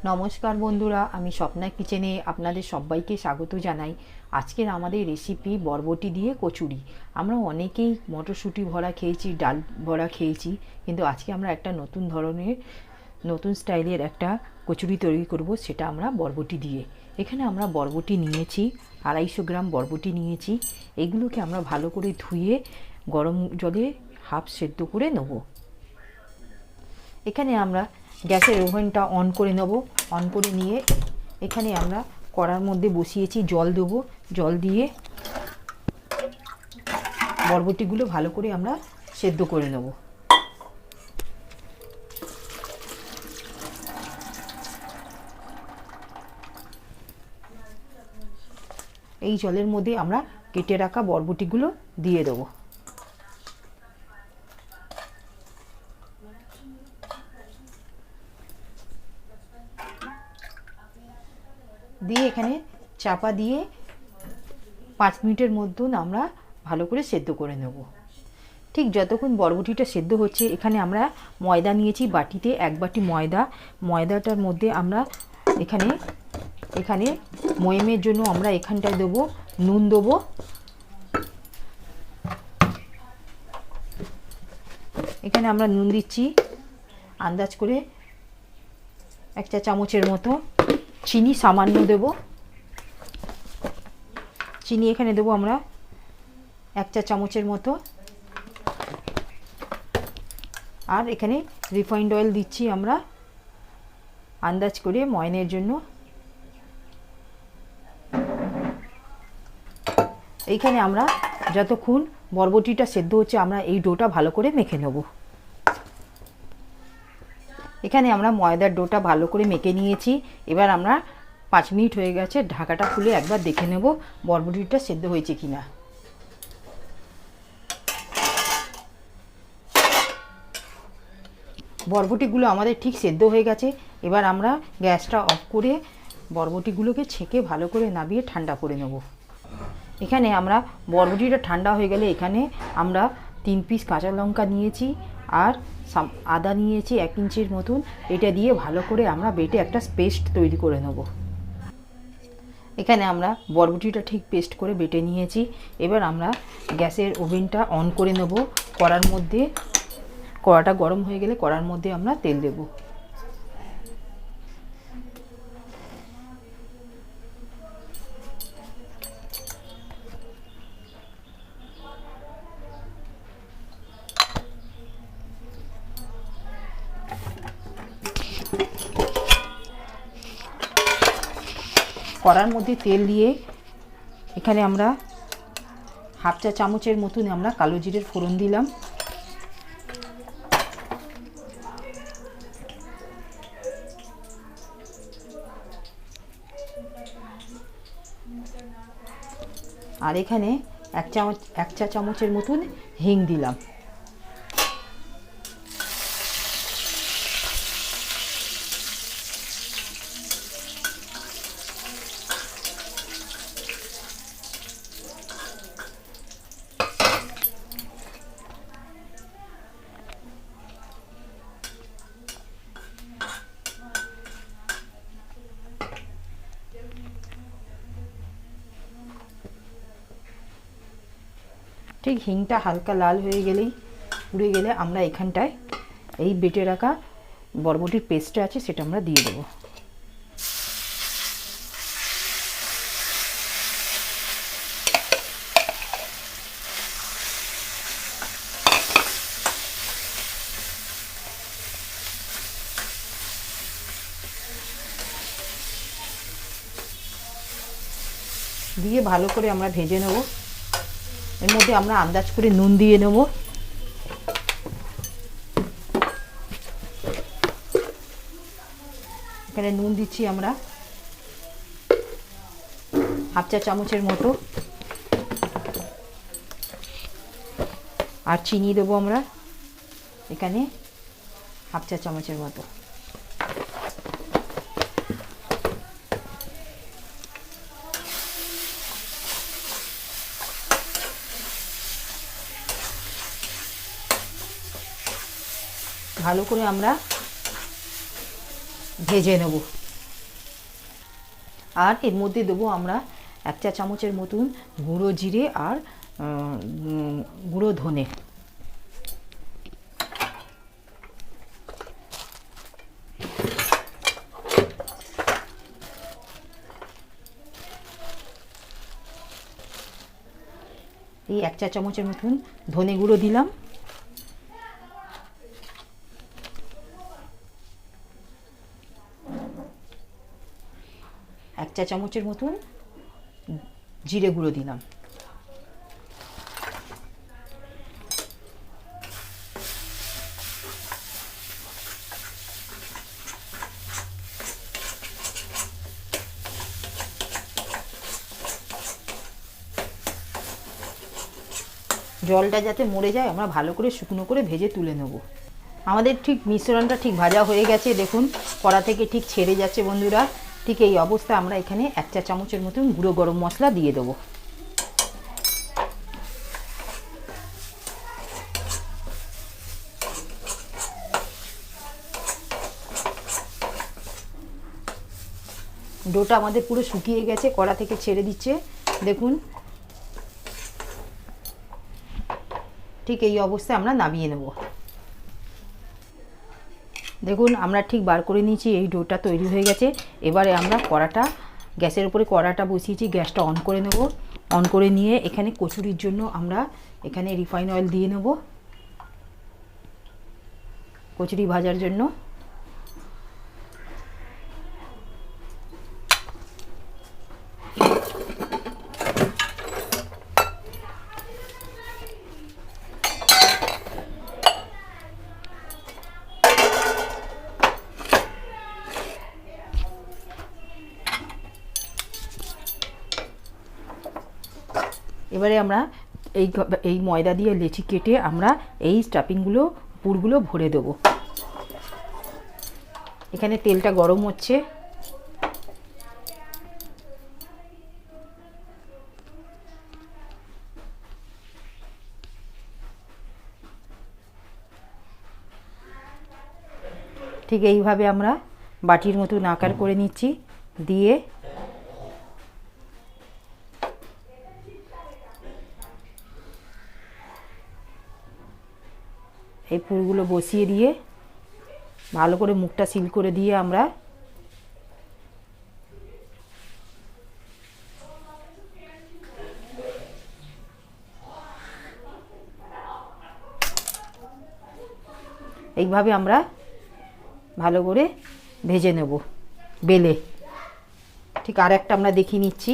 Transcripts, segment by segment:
নমস্কার বন্ধুরা, আমি স্বপ্না কিচেনে আপনাদের সবাইকে স্বাগত জানাই। আজকের আমাদের রেসিপি বরবটি দিয়ে কচুরি। আমরা অনেকেই মটরশুঁটি ভরা খেয়েছি, ডাল ভরা খেয়েছি, কিন্তু আজকে আমরা একটা নতুন ধরনের নতুন স্টাইলের একটা কচুরি তৈরি করব, সেটা আমরা বরবটি দিয়ে। এখানে আমরা বরবটি নিয়েছি, 250 গ্রাম বরবটি নিয়েছি। এগুলোকে আমরা ভালো করে ধুয়ে গরম জলে হাফ সেদ্ধ করে নেব। এখানে আমরা গ্যাসের ওভেনটা অন করে নেব। অন করে নিয়ে এখানে আমরা কড়ার মধ্যে বসিয়েছি, জল দেবো। জল দিয়ে বরবটিগুলো ভালো করে আমরা সেদ্ধ করে নেব। এই জলের মধ্যে আমরা কেটে রাখা বরবটিগুলো দিয়ে দেবো। দিয়ে এখানে চাপা দিয়ে 5 মিনিটের মধ্যে আমরা ভালো করে সেদ্ধ করে নেব। ঠিক যতক্ষণ বরবটিটা সেদ্ধ হচ্ছে, এখানে আমরা ময়দা নিয়েছি বাটিতে, 1 বাটি ময়দা। ময়দাটার মধ্যে আমরা এখানে ময়েমের জন্য আমরা এখানটায় দেবো নুন দেবো। এখানে আমরা নুন দিচ্ছি আন্দাজ করে 1 চা চামচের মতো। চিনি সামান্য দেব। চিনি এখানে দেবো আমরা 1 চা চামচের মতো। আর এখানে রিফাইন্ড অয়েল দিচ্ছি আমরা আন্দাজ করে ময়নের জন্য। এইখানে আমরা যতক্ষণ বরবটিটা সেদ্ধ হচ্ছে, আমরা এই ডোটা ভালো করে মেখে নেব। এখানে আমরা ময়দার ডোটা ভালো করে মেখে নিয়েছি। এবার আমরা 5 মিনিট হয়ে গেছে, ঢাকাটা খুলে একবার দেখে নেব বরবটিটা সেদ্ধ হয়েছে কিনা। বরবটিগুলো আমাদের ঠিক সেদ্ধ হয়ে গেছে। এবার আমরা গ্যাসটা অফ করে বরবটিগুলোকে ছেঁকে ভালো করে নামিয়ে ঠান্ডা করে নেব। এখানে আমরা বরবটিটা ঠান্ডা হয়ে গেলে এখানে আমরা 3 পিস কাঁচা লঙ্কা নিয়েছি আর আদা নিয়েছি 1 ইঞ্চির মতন। এটা দিয়ে ভালো করে আমরা বেটে একটা পেস্ট তৈরি করে নেব। এখানে আমরা বরবটিটা ঠিক পেস্ট করে বেটে নিয়েছি। এবার আমরা গ্যাসের ওভেনটা অন করে নেব। কড়াটা গরম হয়ে গেলে কড়ার মধ্যে আমরা তেল দেব। কড়ার মধ্যে তেল দিয়ে এখানে আমরা হাফ চা চামচের মতন আমরা কালো জিরের ফোড়ন দিলাম। আর এখানে 1 চা চামচের মতন হিং দিলাম। ঠিক হিংটা হালকা লাল হয়ে গেলেই পুড়ে গেলে আমরা এখানটায় এই বেটে রাখা বরবটির পেস্টটা আছে সেটা আমরা দিয়ে দেবো। দিয়ে ভালো করে আমরা ভেজে নেব। এর মধ্যে আমরা আন্দাজ করে নুন দিয়ে নেব। এখানে নুন দিচ্ছি আমরা হাফ চা চামচের মতো। আর চিনি দেবো আমরা এখানে হাফ চা চামচের মতো। ভালো করে আমরা ভেজে নেব। আর এর মধ্যে দেবো আমরা 1 চা চামচের মতন গুঁড়ো জিরে আর গুঁড়ো ধনে। এই 1 চা চামচের মতন ধনে গুঁড়ো দিলাম। এক চা চামচের মতন জিরে গুঁড়ো দিলাম। জলটা যাতে মরে যায় আমরা ভালো করে শুকনো করে ভেজে তুলে নেব। আমাদের ঠিক মিশ্রণটা ঠিক ভাজা হয়ে গেছে, দেখুন কড়া থেকে ঠিক ছেড়ে যাচ্ছে বন্ধুরা। ঠিক এই অবস্থা আমরা এখানে 1 চা চামচের মতন গুঁড়ো গরম মশলা দিয়ে দেবো। ডোটা আমাদের পুরো শুকিয়ে গেছে, কড়া থেকে ছেড়ে দিচ্ছে দেখুন। ঠিক এই অবস্থায় আমরা নামিয়ে নেব। দেখুন আমরা ঠিক বার করে নিয়েছি, এই ডোটা তৈরি হয়ে গেছে। এবারে আমরা কড়াটা গ্যাসের উপরে কড়াটা বসিয়েছি, গ্যাসটা অন করে নেব। অন করে নিয়ে এখানে কচুরির জন্য আমরা এখানে রিফাইন অয়েল দিয়ে নেব কচুরি ভাজার জন্য। এবারে আমরা এই ময়দা দিয়ে লেচি কেটে আমরা এই স্টাফিংগুলো পুরগুলো ভরে দেব। এখানে তেলটা গরম হচ্ছে। ঠিক এইভাবে আমরা বাটির মতো আকার করে নিচ্ছি, দিয়ে এই পুরগুলো বসিয়ে দিয়ে ভালো করে মুখটা সিল করে দিয়ে আমরা এইভাবে আমরা ভালো করে ভেজে নেব বেলে। ঠিক আর একটা আমরা দেখিয়ে নিচ্ছি।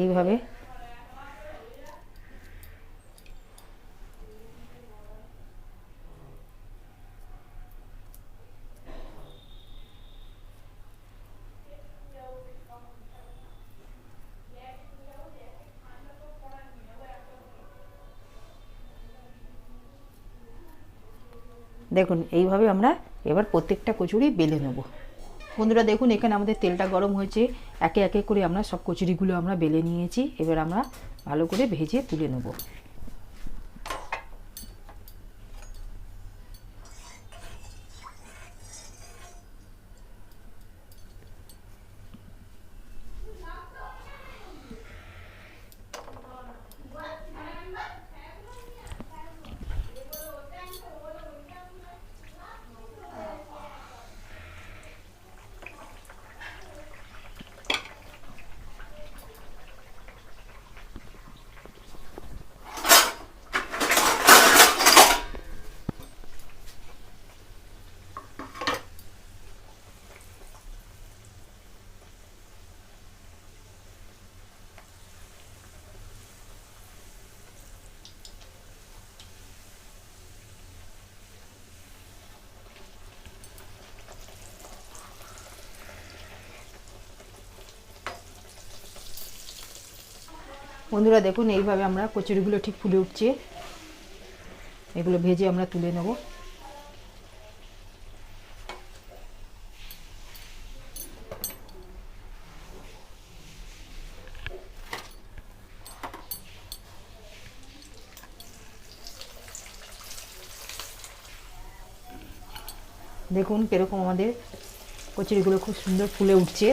এইভাবে দেখুন এইভাবে আমরা এবার প্রত্যেকটা কচুরি বেলে নেব। বন্ধুরা দেখুন এখানে আমাদের তেলটা গরম হয়েছে, একে একে করে আমরা সব কচুরিগুলো আমরা বেলে নিয়েছি। এবার আমরা ভালো করে ভেজে তুলে নেব। বন্ধুরা দেখুন এইভাবে আমরা কচুরিগুলো ঠিক ফুলে উঠছে, এগুলো ভেজে আমরা তুলে নেব। দেখুন কীরকম আমাদের কচুরিগুলো খুব সুন্দর ফুলে উঠছে।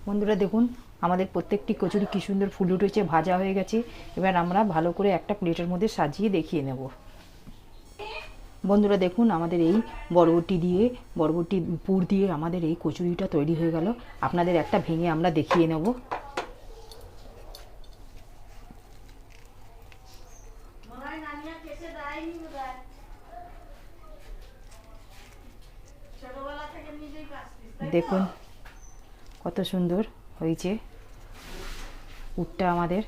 বন্ধুরা দেখুন আমাদের প্রত্যেকটি কচুরি কি সুন্দর ফুলে উঠেছে, ভাজা হয়ে গেছে। এবার আমরা ভালো করে একটা প্লেটের মধ্যে সাজিয়ে দেখিয়ে নেব। বন্ধুরা দেখুন আমাদের এই বরবটি পুর দিয়ে আমাদের এই কচুরিটা তৈরি হয়ে গেল। আপনাদের একটা ভেঙে আমরা দেখিয়ে নেব। দেখুন কত সুন্দর হয়েছে পুরটা আমাদের।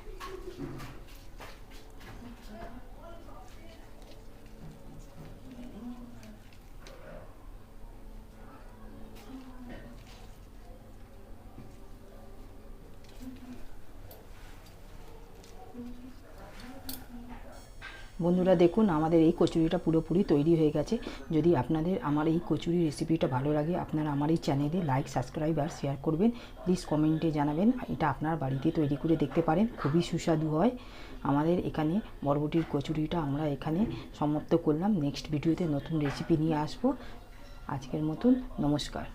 বন্ধুরা দেখুন আমাদের এই কচুরিটা পুরোপুরি তৈরি হয়ে গেছে। যদি আপনাদের আমার এই কচুরি রেসিপিটা ভালো লাগে, আপনারা আমার এই চ্যানেলে লাইক, সাবস্ক্রাইব আর শেয়ার করবেন। প্লিজ কমেন্টে জানাবেন। এটা আপনার বাড়িতে তৈরি করে দেখতে পারেন, খুবই সুস্বাদু হয়। আমাদের এখানে বরবটির কচুরিটা আমরা এখানে সমাপ্ত করলাম। নেক্সট ভিডিওতে নতুন রেসিপি নিয়ে আসবো। আজকের মতন নমস্কার।